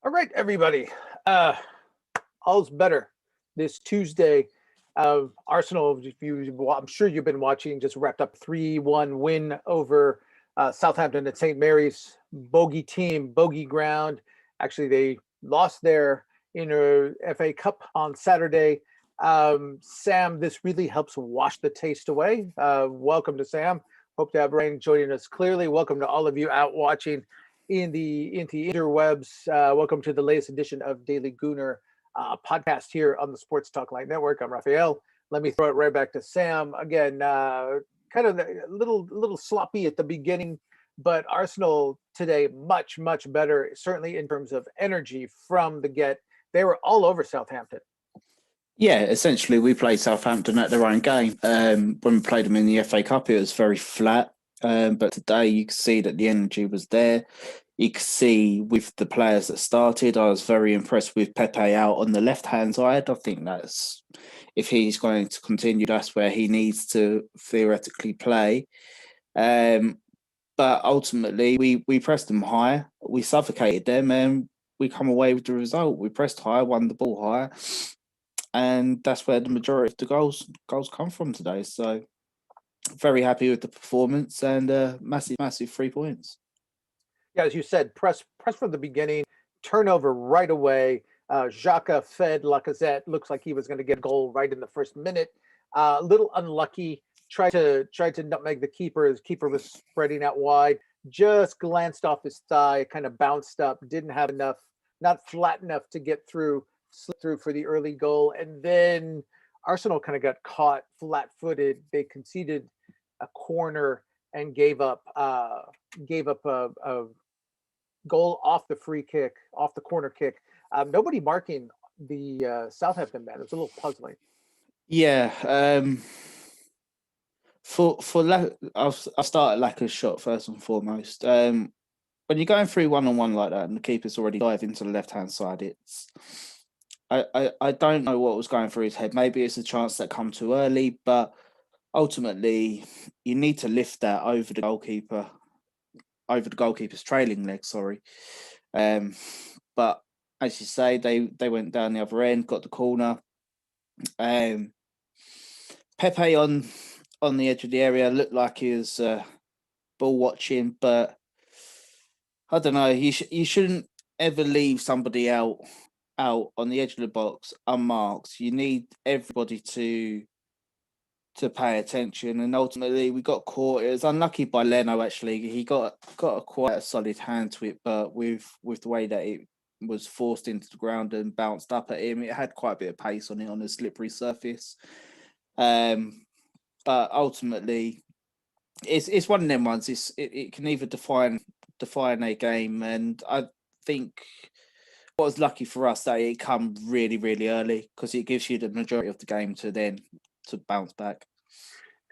All right, everybody. Uh, all's better this Tuesday. Arsenal, I'm sure you've been watching, just wrapped up 3-1 win over Southampton at St. Mary's. Bogey team, bogey ground. Actually, they lost their FA Cup on Saturday. Sam, this really helps wash the taste away. Welcome to Sam. Hope to have Rain joining us clearly. Welcome to all of you out watching in the interwebs. Welcome to the latest edition of Daily Gooner podcast here on the Sports Talk Light Network. I'm Raphael. Let me throw it right back to Sam again. Kind of a little sloppy at the beginning, but Arsenal today much better, certainly in terms of energy from the get. They were all over Southampton. Yeah, essentially we played Southampton at their own game. When we played them in the FA Cup, it was very flat. But today you can see that the energy was there. You can see with the players that started, I was very impressed with Pepe out on the left-hand side. I think that's, if he's going to continue, that's where he needs to theoretically play. But ultimately, we pressed them high. We suffocated them and we come away with the result. We pressed high, won the ball high. And that's where the majority of the goals come from today. So very happy with the performance and massive 3 points. Yeah, as you said, press from the beginning, turnover right away. Xhaka fed Lacazette. Looks like he was going to get a goal right in the first minute. A little unlucky. Tried to nutmeg the keeper. His keeper was spreading out wide. Just glanced off his thigh, kind of bounced up. Didn't have enough, not flat enough to get through. Slipped through for the early goal, and then Arsenal kind of got caught flat-footed. They conceded a corner and gave up a goal off the free kick, off the corner kick. Nobody marking the Southampton man. It was a little puzzling. Yeah. I'll start at lack of shot first and foremost. When you're going through one-on-one like that and the keeper's already diving to the left-hand side, it's I don't know what was going through his head. Maybe it's a chance that come too early, but ultimately you need to lift that over the goalkeeper's trailing leg, sorry. But as you say, they went down the other end, got the corner. Pepe on the edge of the area looked like he was ball watching, but I don't know. You shouldn't ever leave somebody out on the edge of the box unmarked. You need everybody to pay attention, and ultimately we got caught. It was unlucky by Leno, actually. He got quite a solid hand to it, but with the way that it was forced into the ground and bounced up at him, it had quite a bit of pace on it on a slippery surface. But ultimately it's one of them ones. It can either define a game, and I think what was lucky for us that it come really early, because it gives you the majority of the game to bounce back.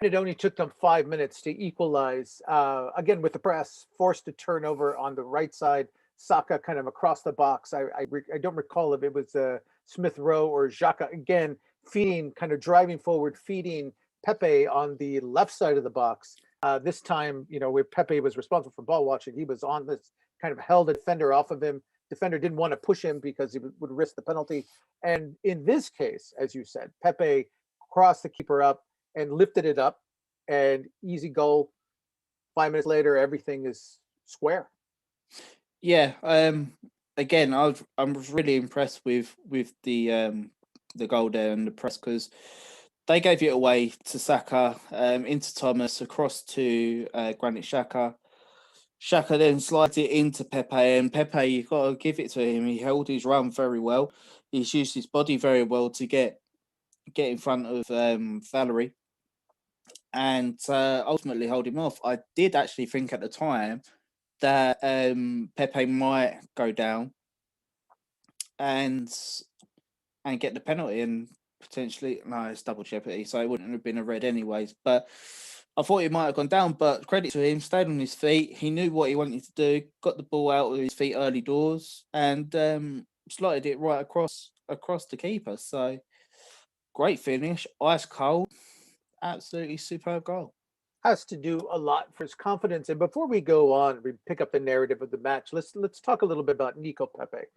And it only took them 5 minutes to equalize. Again, with the press, forced a turnover on the right side. Saka kind of across the box. I don't recall if it was Smith Rowe or Xhaka, again, driving forward, feeding Pepe on the left side of the box. This time, where Pepe was responsible for ball watching, he was on this, kind of held a defender off of him. Defender didn't want to push him because he would risk the penalty. And in this case, as you said, Pepe crossed the keeper up and lifted it up, and easy goal. 5 minutes later, everything is square. Yeah. Again, I'm really impressed with the goal there and the press, because they gave it away to Saka, into Thomas, across to Granit Xhaka. Xhaka then slides it into Pepe, and Pepe, you've got to give it to him. He held his run very well. He's used his body very well to get in front of Bellerin and ultimately hold him off. I did actually think at the time that Pepe might go down and get the penalty, and potentially, no, it's double jeopardy, so it wouldn't have been a red anyways. But I thought he might have gone down, but credit to him, stayed on his feet. He knew what he wanted to do, got the ball out of his feet early doors, and slotted it right across the keeper. So great finish, ice cold, absolutely superb goal. Has to do a lot for his confidence. And before we go on, we pick up the narrative of the match. Let's talk a little bit about Nico Pepe.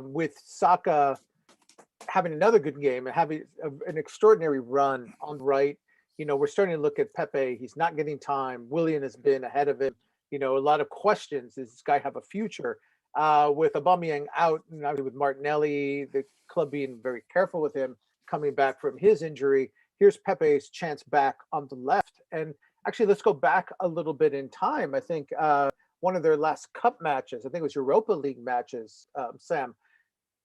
with Saka having another good game and having an extraordinary run on the right. We're starting to look at Pepe. He's not getting time. Willian has been ahead of him. A lot of questions. Does this guy have a future? With Aubameyang out, and obviously with Martinelli, the club being very careful with him coming back from his injury. Here's Pepe's chance back on the left. And actually, let's go back a little bit in time. I think one of their last cup matches, I think it was Europa League matches, Sam,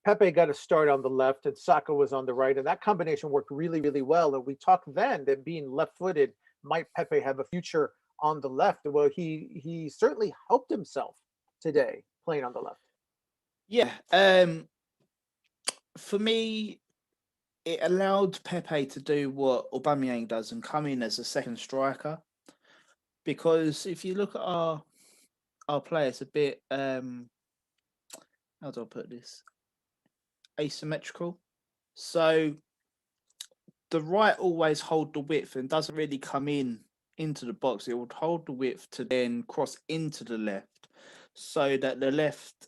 Pepe got a start on the left and Saka was on the right. And that combination worked really, really well. And we talked then that being left-footed, might Pepe have a future on the left? Well, he certainly helped himself today playing on the left. Yeah. For me, it allowed Pepe to do what Aubameyang does and come in as a second striker. Because if you look at our players, a bit how do I put this? Asymmetrical. So the right always hold the width and doesn't really come into the box. It would hold the width to then cross into the left, so that the left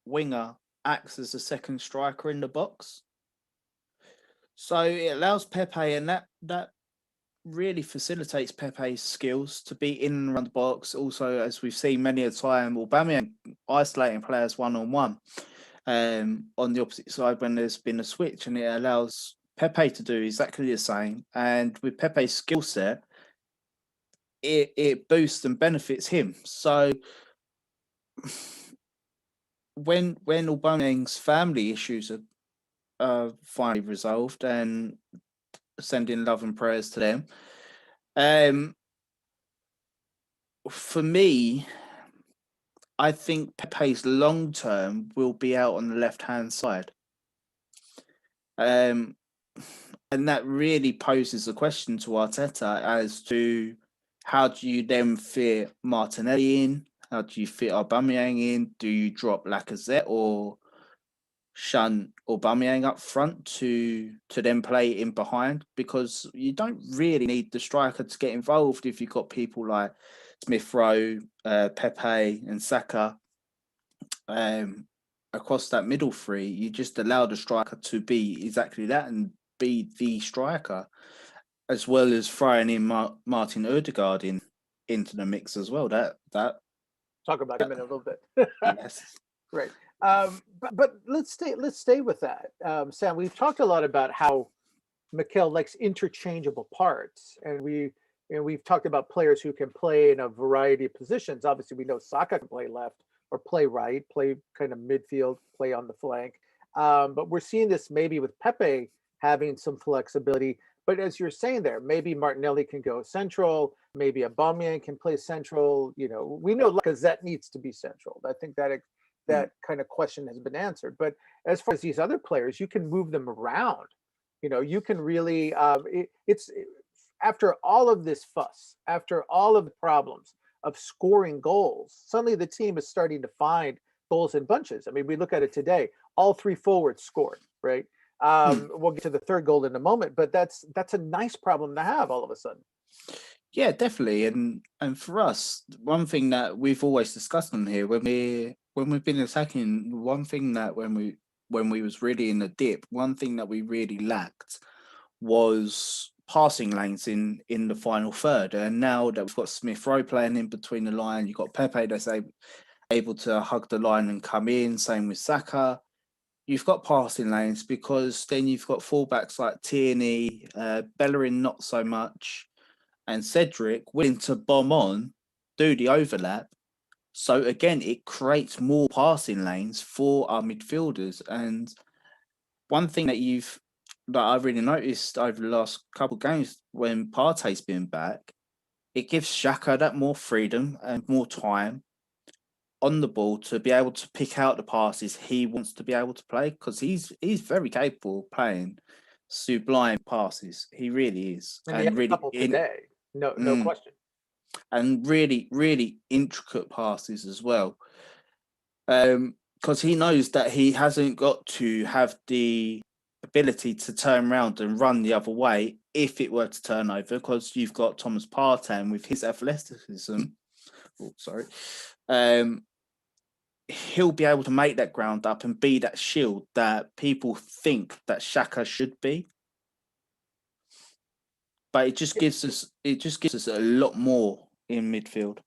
winger acts as a second striker in the box. So it allows Pepe, and that really facilitates Pepe's skills to be in and around the box. Also, as we've seen many a time, Aubameyang isolating players one-on-one on the opposite side when there's been a switch, and it allows Pepe to do exactly the same. And with Pepe's skill set, it boosts and benefits him. So when Aubameyang's family issues are finally resolved, and sending love and prayers to them, for me, I think Pepe's long term will be out on the left hand side, and that really poses a question to Arteta as to how do you then fit Martinelli in? How do you fit Aubameyang in? Do you drop Lacazette or shun Aubameyang up front to then play in behind? Because you don't really need the striker to get involved if you've got people like Smith Rowe, Pepe and Saka across that middle three. You just allow the striker to be exactly that and be the striker, as well as throwing in Martin Odegaard into the mix as well. That talk about him in a little bit. Yes. Right. But let's stay with that. Sam, we've talked a lot about how Mikel likes interchangeable parts, and we've talked about players who can play in a variety of positions. Obviously, we know Saka can play left or play right, play kind of midfield, play on the flank. But we're seeing this maybe with Pepe having some flexibility. But as you're saying there, maybe Martinelli can go central, maybe Aubameyang can play central. We know Lacazette needs to be central. I think that kind of question has been answered. But as far as these other players, you can move them around. You can really, it's after all of this fuss, after all of the problems of scoring goals, suddenly the team is starting to find goals in bunches. I mean, we look at it today, all three forwards scored, right? We'll get to the third goal in a moment, but that's a nice problem to have all of a sudden. Yeah, definitely. And for us, one thing that we've always discussed on here when we've been attacking, one thing that when we was really in the dip, one thing that we really lacked was passing lanes in the final third. And now that we've got Smith Rowe playing in between the line, you've got Pepe that's able to hug the line and come in, same with Saka. You've got passing lanes, because then you've got fullbacks like Tierney, Bellerin not so much, and Cedric willing to bomb on, do the overlap. So again, it creates more passing lanes for our midfielders. And one thing that I've really noticed over the last couple of games when Partey's been back, it gives Saka that more freedom and more time on the ball to be able to pick out the passes he wants to be able to play, because he's very capable of playing sublime passes. He really is. And really couple today. No question. And really, really intricate passes as well. Because he knows that he hasn't got to have the ability to turn around and run the other way if it were to turn over, because you've got Thomas Partey with his athleticism. he'll be able to make that ground up and be that shield that people think that Saka should be. But it just gives us a lot more in midfield.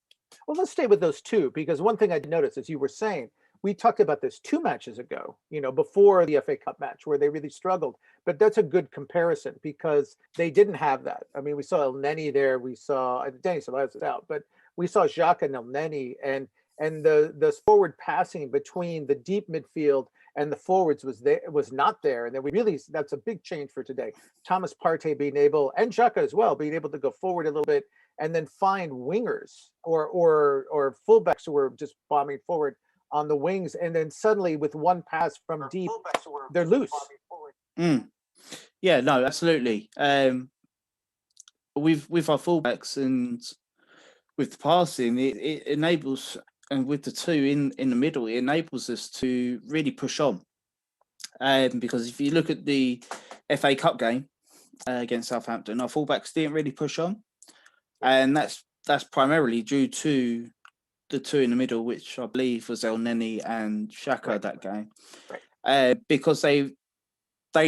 Well, let's stay with those two, because one thing I noticed, as you were saying, we talked about this 2 matches ago, before the FA Cup match where they really struggled. But that's a good comparison because they didn't have that. I mean, we saw El Neni there. We saw Danny Ceballos is out, but we saw Xhaka and El Neni, and the forward passing between the deep midfield and the forwards was not there. And then that's a big change for today. Thomas Partey being able, and Xhaka as well, being able to go forward a little bit and then find wingers or fullbacks who were just bombing forward on the wings, and then suddenly with one pass from deep, they're loose. Yeah, no, absolutely. With our fullbacks and with the passing, it enables, and with the two in the middle, it enables us to really push on. Because if you look at the FA Cup game against Southampton, our fullbacks didn't really push on, and that's primarily due to the two in the middle, which I believe was El Neni and Xhaka that game, because they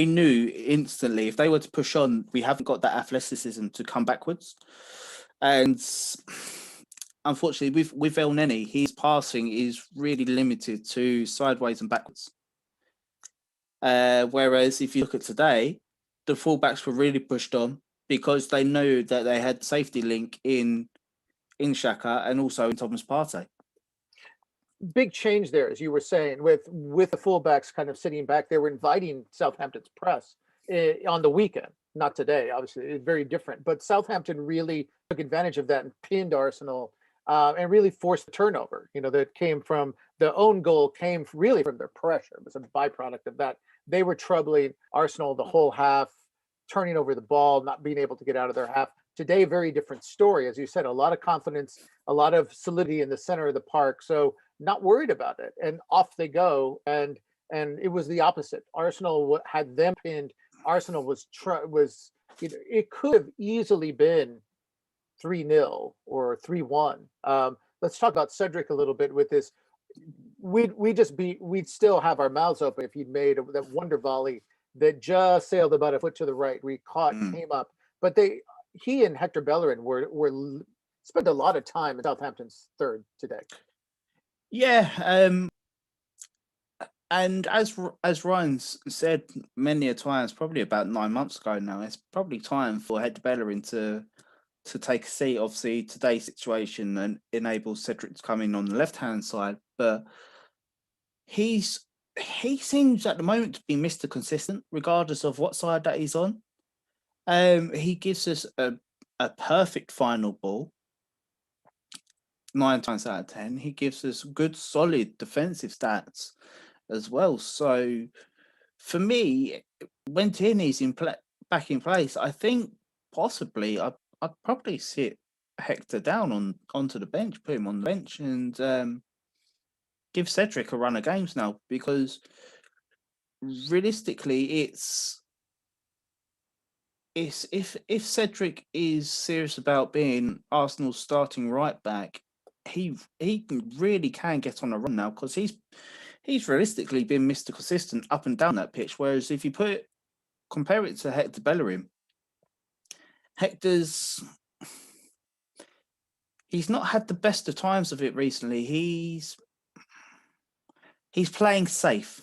knew instantly if they were to push on, we haven't got that athleticism to come backwards. And unfortunately, with El Neni, his passing is really limited to sideways and backwards. Whereas if you look at today, the fullbacks were really pushed on because they knew that they had safety link in Saka and also in Thomas Partey. Big change there, as you were saying, with the fullbacks kind of sitting back. They were inviting Southampton's press on the weekend, not today. Obviously, it's very different. But Southampton really took advantage of that and pinned Arsenal and really forced the turnover. That came from the own goal, came really from their pressure. It was a byproduct of that. They were troubling Arsenal the whole half, turning over the ball, not being able to get out of their half. Today, very different story. As you said, a lot of confidence, a lot of solidity in the center of the park. So not worried about it. And off they go. And it was the opposite. Arsenal had them pinned. Arsenal was it could have easily been 3-0 or 3-1. Let's talk about Cedric a little bit with this. We'd still have our mouths open if he'd made that wonder volley that just sailed about a foot to the right. We caught, came up, but he and Hector Bellerin were spent a lot of time in Southampton's third today. Yeah, and as Ryan said many a times, probably about 9 months ago now, it's probably time for Hector Bellerin to take a seat. Obviously, today's situation and enables Cedric to come in on the left-hand side, but he seems at the moment to be Mr. Consistent, regardless of what side that he's on. He gives us a perfect final ball 9 times out of 10. He gives us good, solid defensive stats as well. So for me, when Tierney's back in place, I think possibly I'd probably sit Hector down onto the bench, put him on the bench, and give Cedric a run of games now, because realistically, it's if Cedric is serious about being Arsenal's starting right back, he really can get on a run now, because he's realistically been Mr. Consistent up and down that pitch. Whereas if you compare it to Hector Bellerin, Hector's he's not had the best of times of it recently. He's playing safe,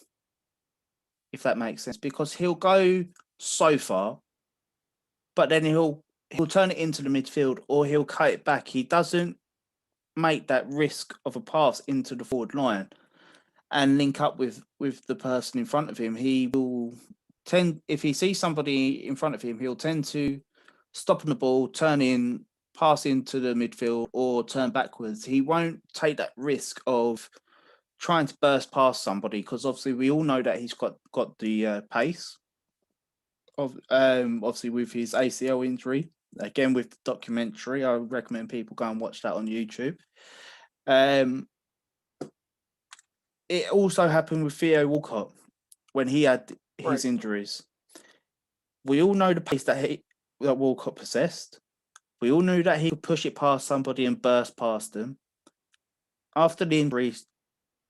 if that makes sense, because he'll go so far, but then he'll turn it into the midfield or he'll cut it back. He doesn't make that risk of a pass into the forward line and link up with the person in front of him. He will tend, if he sees somebody in front of him, he'll tend to stop on the ball, turn in, pass into the midfield, or turn backwards. He won't take that risk of trying to burst past somebody, because obviously we all know that he's got the pace of obviously with his ACL injury. Again, with the documentary, I would recommend people go and watch that on YouTube. It also happened with Theo Walcott when he had his injuries. We all know the pace that Walcott possessed. We all knew that he could push it past somebody and burst past them. After the injury,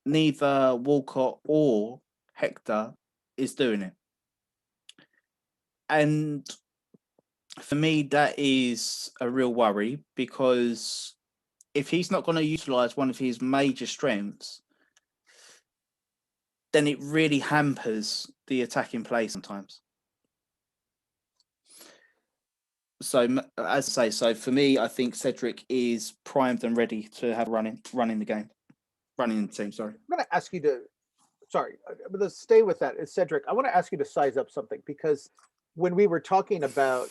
neither Walcott or Hector is doing it. And for me, that is a real worry, because if he's not going to utilise one of his major strengths, then it really hampers the attacking play sometimes. So, as I say, so for me, I think Cedric is primed and ready to have running the game, running the team. Sorry. I'm going to ask you to, but let's stay with that. It's Cedric. I want to ask you to size up something, because when we were talking about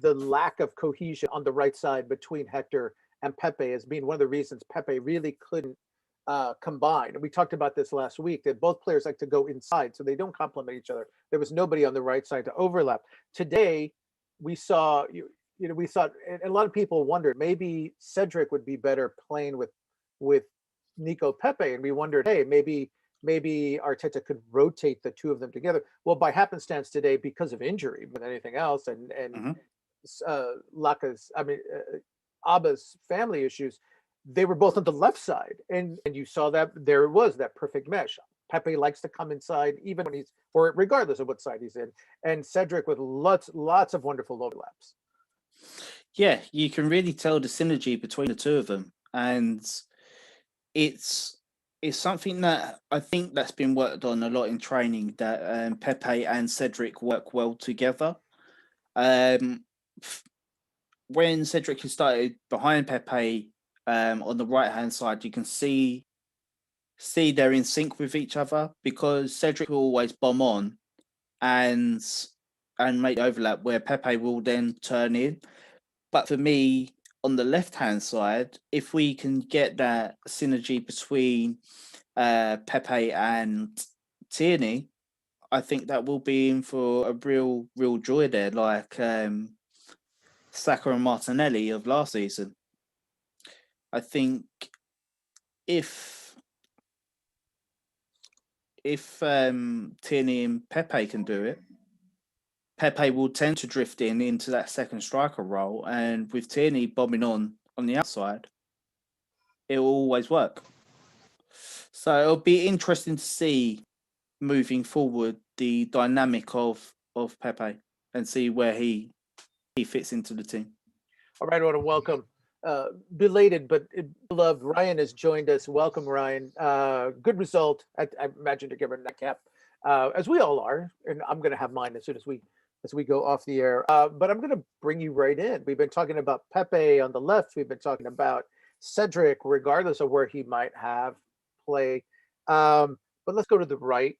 the lack of cohesion on the right side between Hector and Pepe as being one of the reasons Pepe really couldn't combine. And we talked about this last week, that both players like to go inside, so they don't complement each other. There was nobody on the right side to overlap. Today, we saw, we thought, and a lot of people wondered, maybe Cedric would be better playing with Nico Pepe. And we wondered, hey, maybe Arteta could rotate the two of them together. Well, by happenstance today, because of injury more than anything else, and Abba's family issues, they were both on the left side, and you saw that there was that perfect mesh. Pepe likes to come inside, even when he's, or regardless of what side he's in, and Cedric with lots of wonderful overlaps. Yeah, you can really tell the synergy between the two of them, and it's something that I think that's been worked on a lot in training, that Pepe and Cedric work well together. When Cedric has started behind Pepe on the right hand side, you can see they're in sync with each other, because Cedric will always bomb on and make overlap, where Pepe will then turn in. But for me, on the left hand side, if we can get that synergy between Pepe and Tierney, I think that will be in for a real joy there, like Saka and Martinelli of last season. I think if Tierney and Pepe can do it, Pepe will tend to drift into that second striker role, and with Tierney bombing on the outside, it will always work. So it'll be interesting to see moving forward the dynamic of Pepe, and see where he fits into the team. All right, I want to welcome belated but beloved Ryan has joined us. Welcome, Ryan. Good result. I imagine to give her that cap, as we all are, and I'm going to have mine as soon as we go off the air. But I'm going to bring you right in. We've been talking about Pepe on the left. We've been talking about Cedric, regardless of where he might have play. But let's go to the right.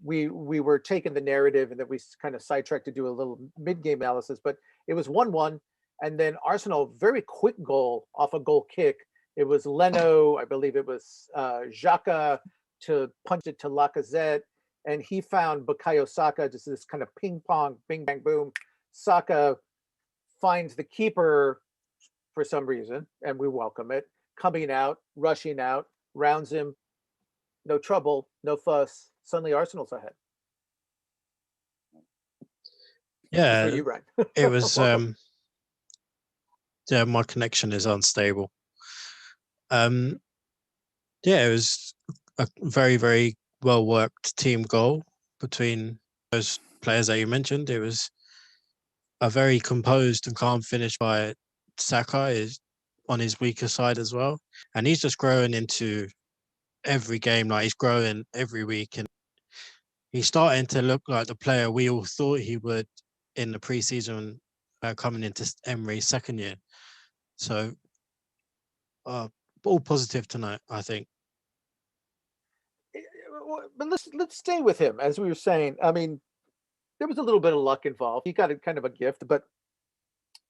We were taking the narrative, and then we kind of sidetracked to do a little mid-game analysis. But it was 1-1. And then Arsenal, very quick goal off a goal kick. It was Leno, I believe it was Xhaka, to punch it to Lacazette. And he found Bukayo Saka, just this kind of ping pong, bing, bang, boom. Saka finds the keeper for some reason, and we welcome it. Coming out, rushing out, rounds him. No trouble, no fuss. Suddenly Arsenal's ahead. Yeah, for you, Ryan. It was... yeah, my connection is unstable. It was a very, very well-worked team goal between those players that you mentioned. It was a very composed and calm finish by Saka, is on his weaker side as well. And he's just growing into every game. Like, he's growing every week, and he's starting to look like the player we all thought he would in the pre-season, coming into Emery's second year. So, all positive tonight, I think. But let's stay with him, as we were saying. I mean, there was a little bit of luck involved. He got a kind of a gift, but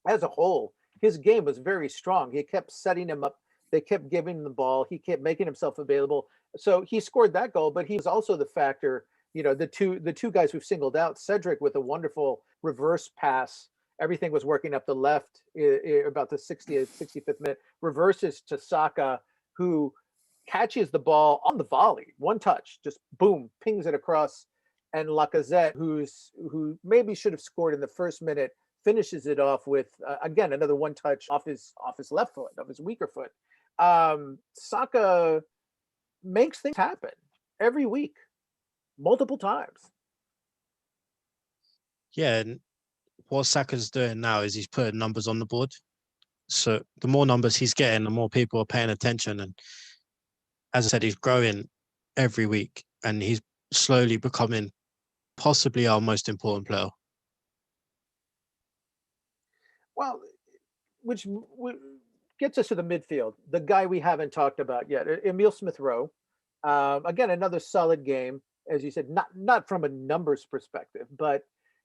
as a whole, his game was very strong. He kept setting him up. They kept giving him the ball. He kept making himself available. So he scored that goal, but he was also the factor. The two guys we've singled out, Cedric with a wonderful reverse pass. Everything was working up the left about the 60th, 65th minute. Reverses to Saka, who catches the ball on the volley, one touch, just boom, pings it across. And Lacazette, who maybe should have scored in the first minute, finishes it off with again another one touch off his left foot, of his weaker foot. Saka makes things happen every week, multiple times. Yeah, and what Saka's doing now is he's putting numbers on the board. So the more numbers he's getting, the more people are paying attention. And as I said, he's growing every week, and he's slowly becoming possibly our most important player. Well, which gets us to the midfield. The guy we haven't talked about yet, Emile Smith-Rowe. Again, another solid game, as you said, not from a numbers perspective, but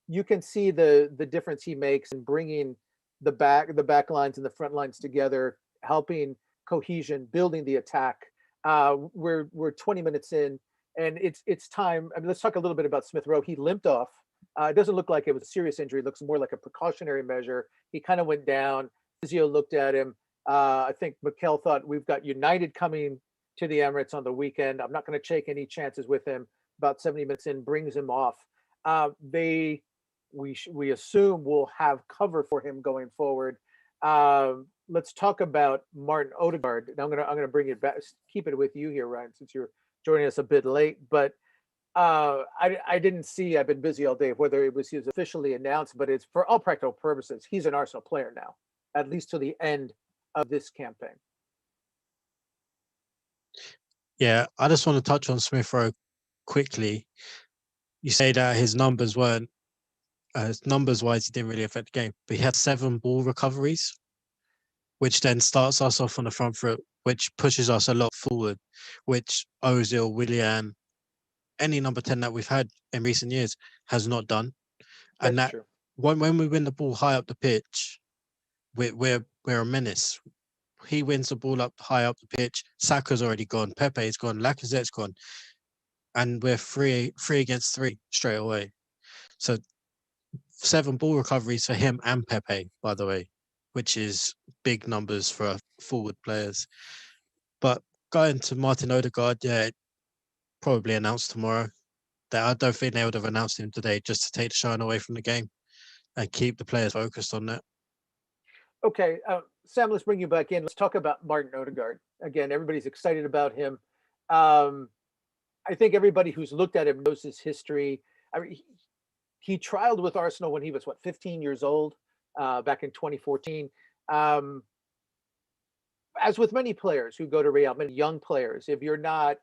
you can see the difference he makes in bringing the back lines and the front lines together, helping cohesion, building the attack. We're 20 minutes in, and it's time. I mean, let's talk a little bit about Smith-Rowe. He limped off. It doesn't look like it was a serious injury. It looks more like a precautionary measure. He kind of went down. Physio looked at him. I think Mikel thought, we've got United coming to the Emirates on the weekend. I'm not going to take any chances with him. About 70 minutes in, brings him off. We assume we'll have cover for him going forward. Let's talk about Martin Odegaard. And I'm gonna bring it back, keep it with you here, Ryan, since you're joining us a bit late. But I didn't see. I've been busy all day. Whether he was officially announced, but it's for all practical purposes, he's an Arsenal player now, at least to the end of this campaign. Yeah, I just want to touch on Smith-Rowe quickly. You say that his numbers weren't, numbers-wise, he didn't really affect the game, but he had 7 ball recoveries, which then starts us off on the front foot, which pushes us a lot forward, which Ozil, Willian, any number 10 that we've had in recent years has not done. And That's that true. when we win the ball high up the pitch, we're a menace. He wins the ball up high up the pitch. Saka's already gone. Pepe's gone. Lacazette's gone, and we're three against 3 straight away. So 7 ball recoveries for him and Pepe, by the way, which is big numbers for forward players. But going to Martin Odegaard, yeah, probably announced tomorrow. That I don't think they would have announced him today just to take the shine away from the game and keep the players focused on that. Okay, Sam, let's bring you back in. Let's talk about Martin Odegaard. Again, everybody's excited about him. I think everybody who's looked at him knows his history. I mean, he trialed with Arsenal when he was, 15 years old, back in 2014. As with many players who go to Real, many young players, if you're not,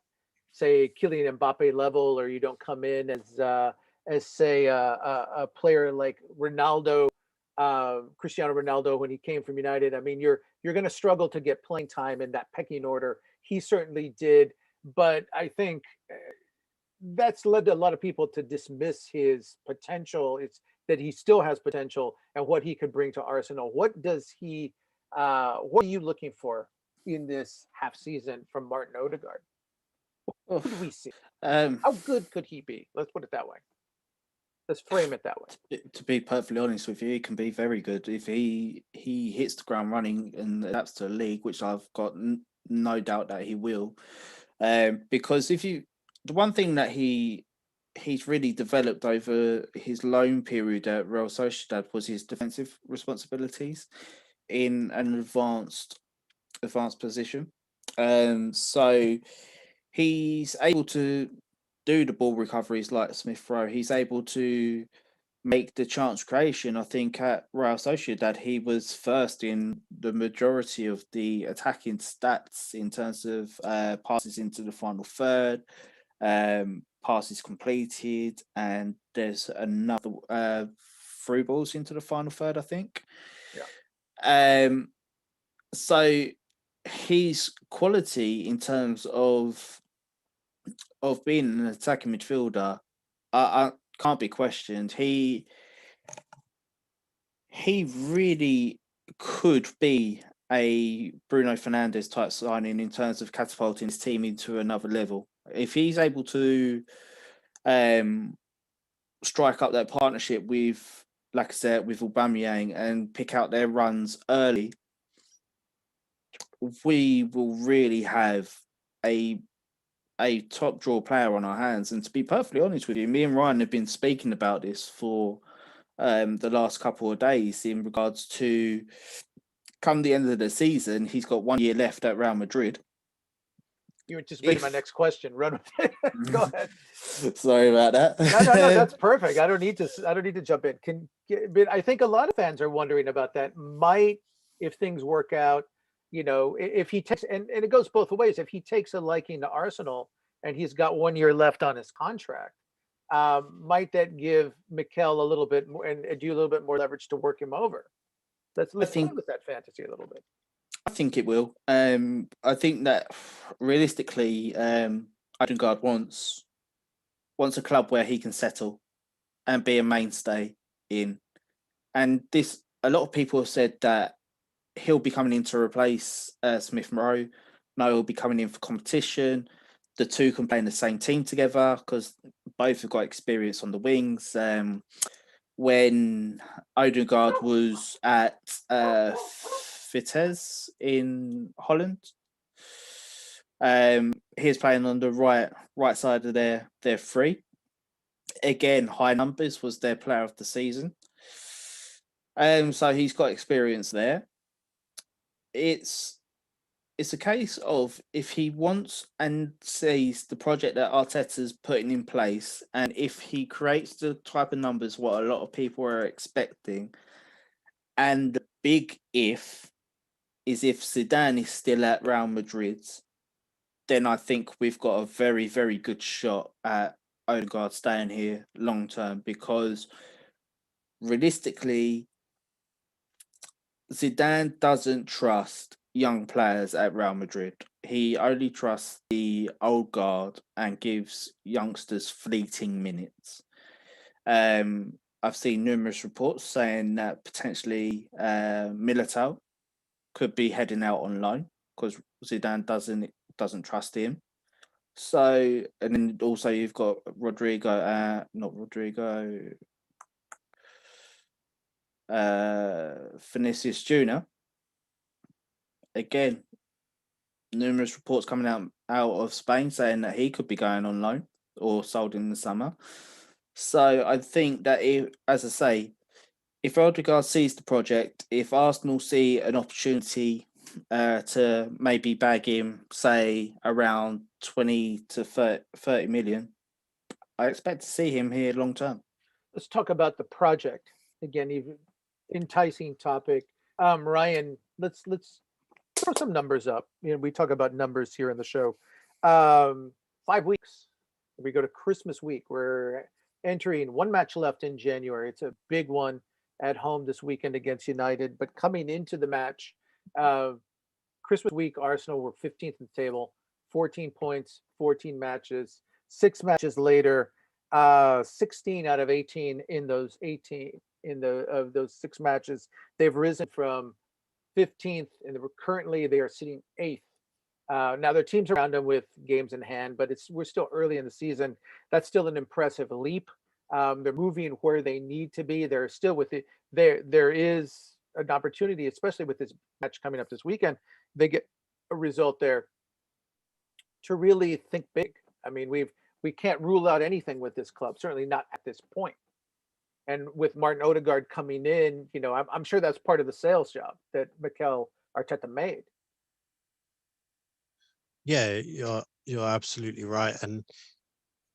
say, Kylian Mbappe level, or you don't come in as say, a player like Ronaldo, Cristiano Ronaldo, when he came from United, I mean, you're going to struggle to get playing time in that pecking order. He certainly did, but I think that's led to a lot of people to dismiss his potential. It's that he still has potential and what he could bring to Arsenal. What does he? What are you looking for in this half season from Martin Odegaard? What could we see? How good could he be? Let's put it that way. Let's frame it that way. To be perfectly honest with you, he can be very good if he hits the ground running and adapts to the league, which I've got no doubt that he will. Because the one thing that he's really developed over his loan period at Real Sociedad was his defensive responsibilities in an advanced position. So he's able to do the ball recoveries like Smith-Rowe. He's able to make the chance creation. I think at Real Sociedad, he was first in the majority of the attacking stats in terms of passes into the final third, passes completed, and there's another through balls into the final third, I think. Yeah. So his quality in terms of being an attacking midfielder, I can't be questioned. He really could be a Bruno Fernandes type signing in terms of catapulting his team into another level. If he's able to strike up that partnership with Lacazette, with Aubameyang, and pick out their runs early, we will really have a top draw player on our hands. And to be perfectly honest with you, me and Ryan have been speaking about this for the last couple of days in regards to, come the end of the season, he's got 1 year left at Real Madrid. You anticipated my next question. Run with it. Go ahead. Sorry about that. No, that's perfect. I don't need to jump in. But I think a lot of fans are wondering about that. If things work out, if he takes, and it goes both ways. If he takes a liking to Arsenal and he's got 1 year left on his contract, might that give Mikel a little bit more and do a little bit more leverage to work him over? Let's play with that fantasy a little bit. I think it will. I think that realistically, Odegaard wants a club where he can settle and be a mainstay in. And a lot of people have said that he'll be coming in to replace Smith Rowe. No, he'll be coming in for competition. The two can play in the same team together because both have got experience on the wings. When Odegaard was at Vitesse in Holland, he was playing on the right side of their three. Again, high numbers, was their player of the season. So he's got experience there. It's a case of if he wants and sees the project that Arteta's putting in place, and if he creates the type of numbers what a lot of people are expecting, and the big if is if Zidane is still at Real Madrid, then I think we've got a very, very good shot at Odegaard staying here long term, because realistically, Zidane doesn't trust young players at Real Madrid. He only trusts the old guard and gives youngsters fleeting minutes. I've seen numerous reports saying that potentially Militao could be heading out on loan because Zidane doesn't trust him. So, and then also you've got Vinicius Jr. Again, numerous reports coming out of Spain saying that he could be going on loan or sold in the summer. So I think that, as I say, if Odegaard sees the project, if Arsenal see an opportunity to maybe bag him, say, around 20 to 30 million, I expect to see him here long term. Let's talk about the project. Again, even enticing topic. Ryan, let's throw some numbers up. We talk about numbers here in the show. 5 weeks. We go to Christmas week. We're entering one match left in January. It's a big one at home this weekend against United. But coming into the match, Christmas week, Arsenal were 15th in the table, 14 points, 14 matches. 6 matches later, 16 out of 18 in those 18 of those 6 matches, they've risen from 15th, and currently they are sitting 8th. Now their teams around them with games in hand, but we're still early in the season. That's still an impressive leap. They're moving where they need to be. They're still with it. There is an opportunity, especially with this match coming up this weekend. They get a result there to really think big. I mean, we can't rule out anything with this club, certainly not at this point. And with Martin Odegaard coming in, I'm sure that's part of the sales job that Mikel Arteta made. Yeah, you're absolutely right. And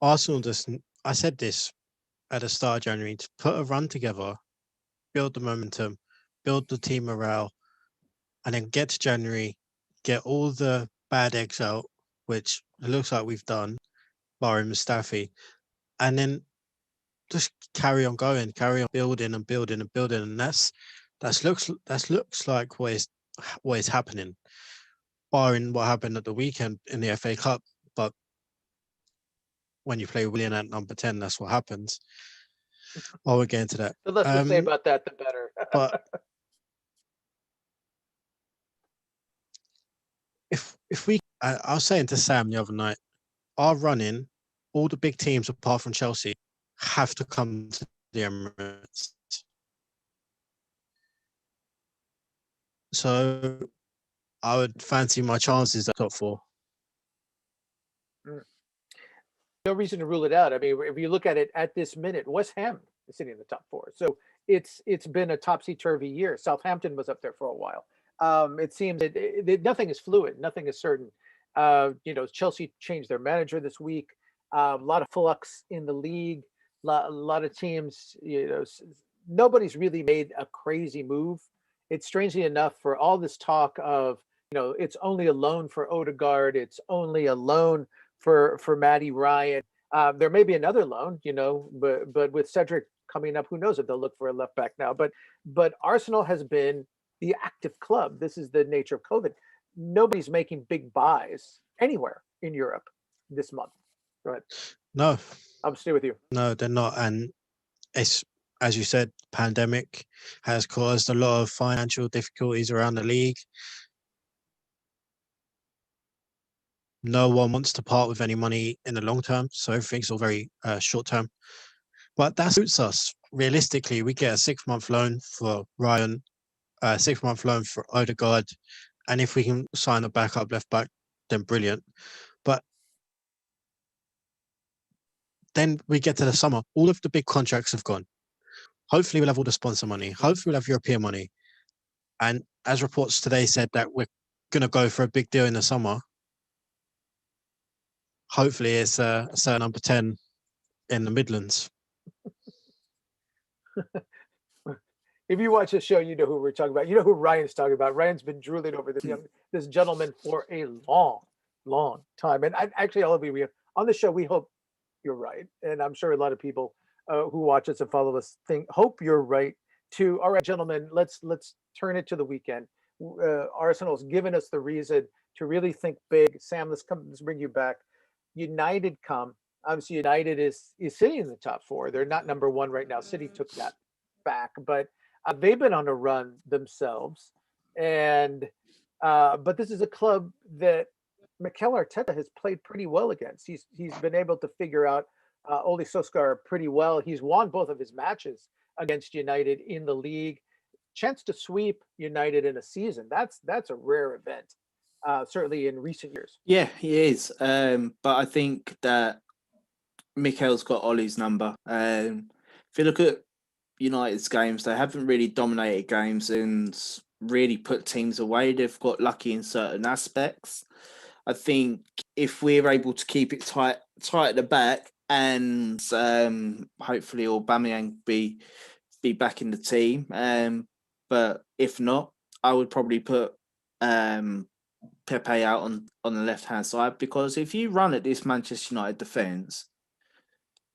Arsenal I said this at the start of January, to put a run together, build the momentum, build the team morale, and then get to January, get all the bad eggs out, which it looks like we've done, barring Mustafi, and then just carry on going, carry on building and building and building, and that looks like what is happening, barring what happened at the weekend in the FA Cup. But when you play Willian at number 10, that's what happens. Oh, we'll get into that. The less we say about that, the better. But if we, I was saying to Sam the other night, our running, all the big teams apart from Chelsea have to come to the Emirates. So I would fancy my chances at top 4. No reason to rule it out. I mean, if you look at it at this minute, West Ham is sitting in the top 4. So it's been a topsy-turvy year. Southampton was up there for a while. It seems that nothing is fluid, nothing is certain. Chelsea changed their manager this week. A lot of flux in the league. A lot of teams, nobody's really made a crazy move. It's strangely enough for all this talk of, it's only a loan for Odegaard. It's only a loan for Matty Ryan. There may be another loan, but with Cedric coming up, who knows if they'll look for a left back now. But Arsenal has been the active club. This is the nature of COVID. Nobody's making big buys anywhere in Europe this month. Go ahead. No, I'll stay with you. no, they're not. And it's, as you said, pandemic has caused a lot of financial difficulties around the league. No one wants to part with any money in the long term, so everything's all very short term. But that suits us. Realistically, we get a 6-month loan for Ryan, a 6-month loan for Odegaard, and if we can sign a backup left back, then brilliant. But then we get to the summer, all of the big contracts have gone. Hopefully we'll have all the sponsor money. Hopefully we'll have European money. And as reports today said that we're going to go for a big deal in the summer, hopefully it's a certain number 10 in the Midlands. If you watch the show, you know who we're talking about. You know who Ryan's talking about. Ryan's been drooling over this gentleman for a long time. And I'll be real. On the show, we hope you're right. And I'm sure a lot of people who watch us and follow us hope you're right too. All right, gentlemen, let's turn it to the weekend. Arsenal's given us the reason to really think big. Sam, let's bring you back. United come. Obviously, United is sitting in the top 4. They're not number 1 right now. City took that back, but they've been on a run themselves. And but this is a club that Mikel Arteta has played pretty well against. He's been able to figure out Ole Solskjaer pretty well. He's won both of his matches against United in the league. Chance to sweep United in a season. That's a rare event, certainly in recent years. Yeah, he is. But I think that Mikel's got Ole's number. If you look at United's games, they haven't really dominated games and really put teams away. They've got lucky in certain aspects. I think if we're able to keep it tight at the back, and hopefully Aubameyang be back in the team. But if not, I would probably put Pepe out on the left hand side, because if you run at this Manchester United defence,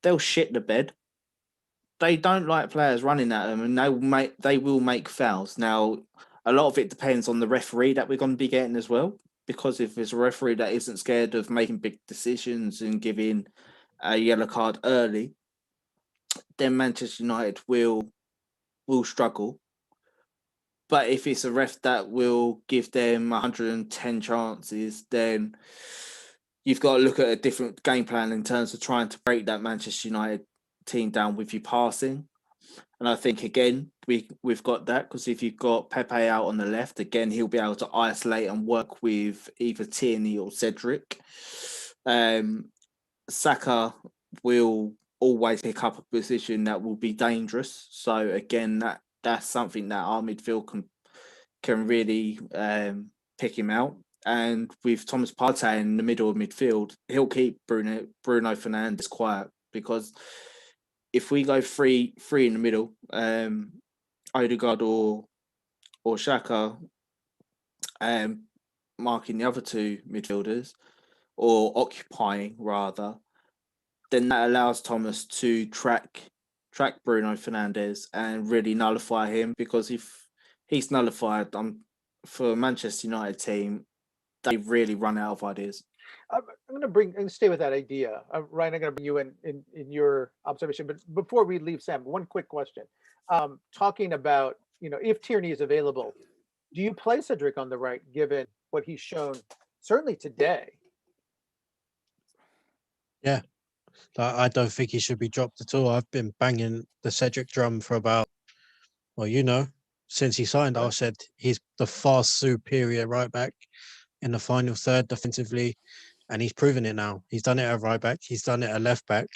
they'll shit the bed. They don't like players running at them, and they will make fouls. Now, a lot of it depends on the referee that we're going to be getting as well, because if there's a referee that isn't scared of making big decisions and giving a yellow card early, then Manchester United will struggle. But if it's a ref that will give them 110 chances, then you've got to look at a different game plan in terms of trying to break that Manchester United team down with your passing. And I think, again, we've got that, because if you've got Pepe out on the left, again, he'll be able to isolate and work with either Tierney or Cedric. Saka will always pick up a position that will be dangerous. So, again, that's something that our midfield can really pick him out. And with Thomas Partey in the middle of midfield, he'll keep Bruno Fernandes quiet, because if we go three in the middle, Odegaard or Saka, marking the other 2 midfielders, or occupying rather, then that allows Thomas to track Bruno Fernandes and really nullify him, because if he's nullified, for a Manchester United team, they really run out of ideas. I'm going to stay with that idea. Ryan, I'm going to bring you in your observation. But before we leave, Sam, one quick question. Talking about, if Tierney is available, do you play Cedric on the right, given what he's shown, certainly today? Yeah, I don't think he should be dropped at all. I've been banging the Cedric drum for about, since he signed. I said he's the far superior right back in the final third defensively, and he's proven it now. He's done it at right back. He's done it at left back.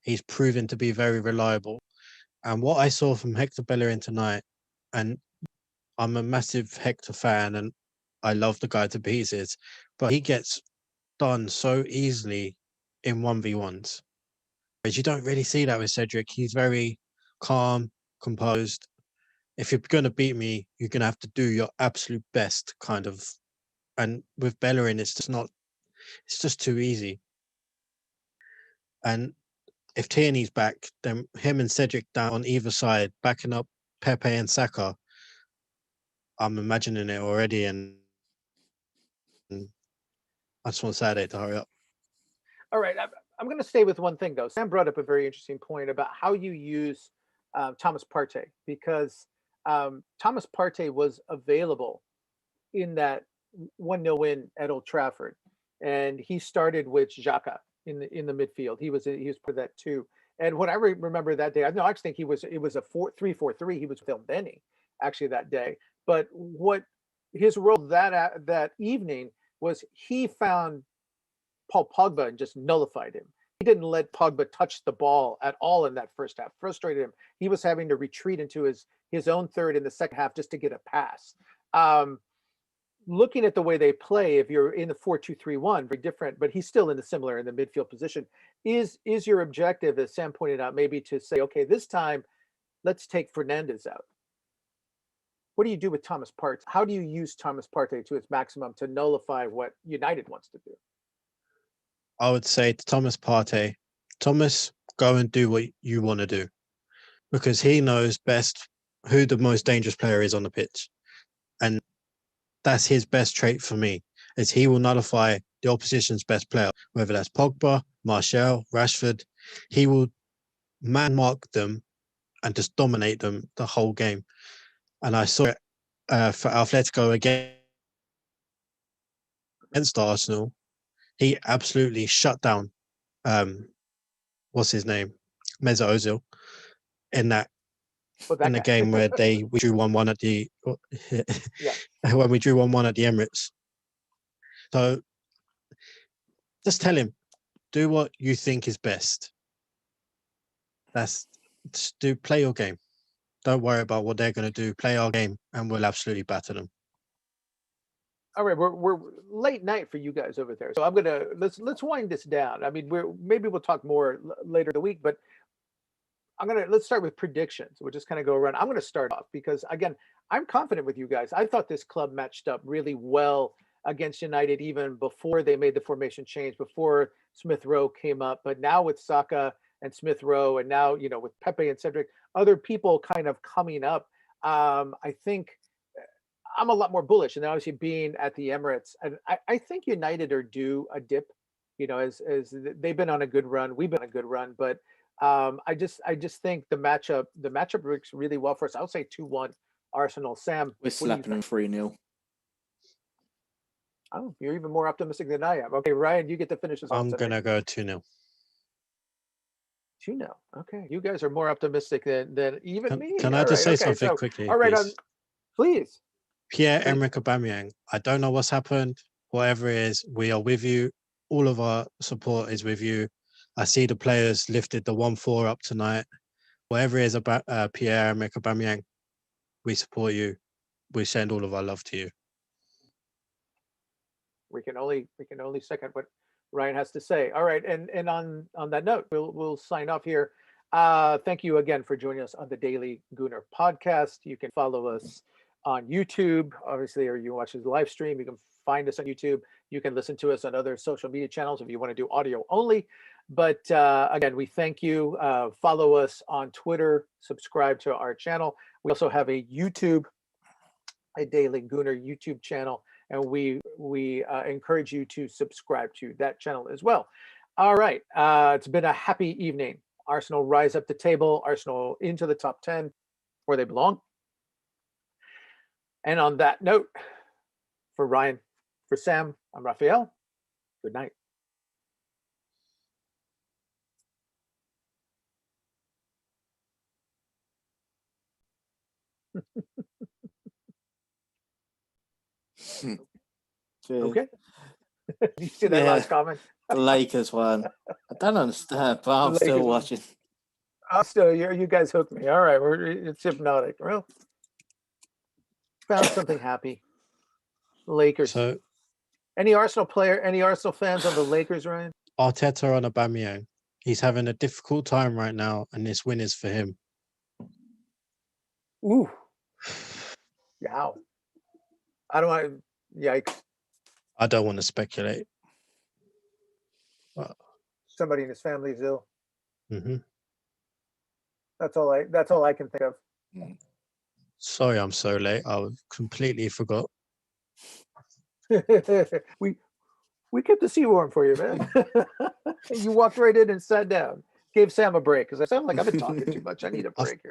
He's proven to be very reliable. And what I saw from Hector Bellerin tonight, and I'm a massive Hector fan, and I love the guy to pieces, but he gets done so easily in 1v1s. But you don't really see that with Cedric. He's very calm, composed. If you're going to beat me, you're going to have to do your absolute best, kind of. And with Bellerin, it's just too easy. And if Tierney's back, then him and Cedric down on either side, backing up Pepe and Saka, I'm imagining it already, and I just want Saturday to hurry up. All right, I'm going to stay with one thing though. Sam brought up a very interesting point about how you use Thomas Partey, because Thomas Partey was available in that 1-0 win at Old Trafford, and he started with Xhaka in the midfield. He was part of that too. And what I remember that day, I actually think it was a 3-4-3. He was with Denny actually that day. But what his role that evening was, he found Paul Pogba and just nullified him. He didn't let Pogba touch the ball at all in that first half. Frustrated him. He was having to retreat into his own third in the second half just to get a pass. Looking at the way they play, if you're in the 4-2-3-1, very different, but he's still in the midfield position. Is your objective, as Sam pointed out, maybe to say, okay, this time let's take Fernandes out? What do you do with Thomas Partey? How do you use Thomas Partey to its maximum to nullify what United wants to do? I would say to Thomas Partey, Thomas, go and do what you want to do, because he knows best who the most dangerous player is on the pitch. And that's his best trait for me, is he will nullify the opposition's best player, whether that's Pogba, Martial, Rashford. He will man mark them and just dominate them the whole game. And I saw it for Atletico against Arsenal. He absolutely shut down, what's his name, Mesut Ozil, in the game where we drew 1-1 at the when we drew 1-1 at the Emirates. So just tell him, do what you think is best. Play your game. Don't worry about what they're going to do. Play our game, and we'll absolutely batter them. All right, we're late night for you guys over there, so let's wind this down. I mean, maybe we'll talk more later in the week, but let's start with predictions. We'll just kind of go around. I'm going to start off because, again, I'm confident with you guys. I thought this club matched up really well against United even before they made the formation change, before Smith Rowe came up. But now with Saka and Smith Rowe, and now with Pepe and Cedric, other people kind of coming up, I think I'm a lot more bullish. And then obviously being at the Emirates, and I think United are due a dip. As they've been on a good run, we've been on a good run, but I just think the matchup works really well for us. I would say 2-1 Arsenal. Sam, we're slapping them 3-0. Oh, you're even more optimistic than I am. Okay, Ryan, you get to finish this. I'm gonna go 2-0. 2-0. Okay, you guys are more optimistic than even me. Can I just say something quickly? All right, please. Pierre-Emerick Aubameyang. I don't know what's happened. Whatever it is, we are with you. All of our support is with you. I see the players lifted the 1-4 up tonight. Whatever it is about Pierre-Emerick Aubameyang, we support you. We send all of our love to you. We can only second what Ryan has to say. All right, and on that note, we'll sign off here. Thank you again for joining us on the Daily Gooner podcast. You can follow us on YouTube, obviously, or you watch the live stream. You can find us on YouTube. You can listen to us on other social media channels if you want to do audio only. But again, we thank you. Follow us on Twitter. Subscribe to our channel. We also have a Daily Gooner YouTube channel, and we encourage you to subscribe to that channel as well. All right, it's been a happy evening. Arsenal rise up the table. Arsenal into the top 10, where they belong. And on that note, for Ryan, for Sam, I'm Raphael. Good night. Okay. You see that last comment? The Lakers one. I don't understand, but I'm still watching. You guys hooked me. All right, it's hypnotic. Well, found something happy. Lakers. So Any Arsenal player, any Arsenal fans on the Lakers, Ryan? Arteta on Aubameyang. He's having a difficult time right now, and this win is for him. Ooh. Wow. I don't want yikes. I don't want to speculate. Somebody in his family's ill. Hmm. That's all I can think of. Sorry, I'm so late. I completely forgot. we kept the seaworm for you, man. You walked right in and sat down. Gave Sam a break because I sound like I've been talking too much. I need a break here.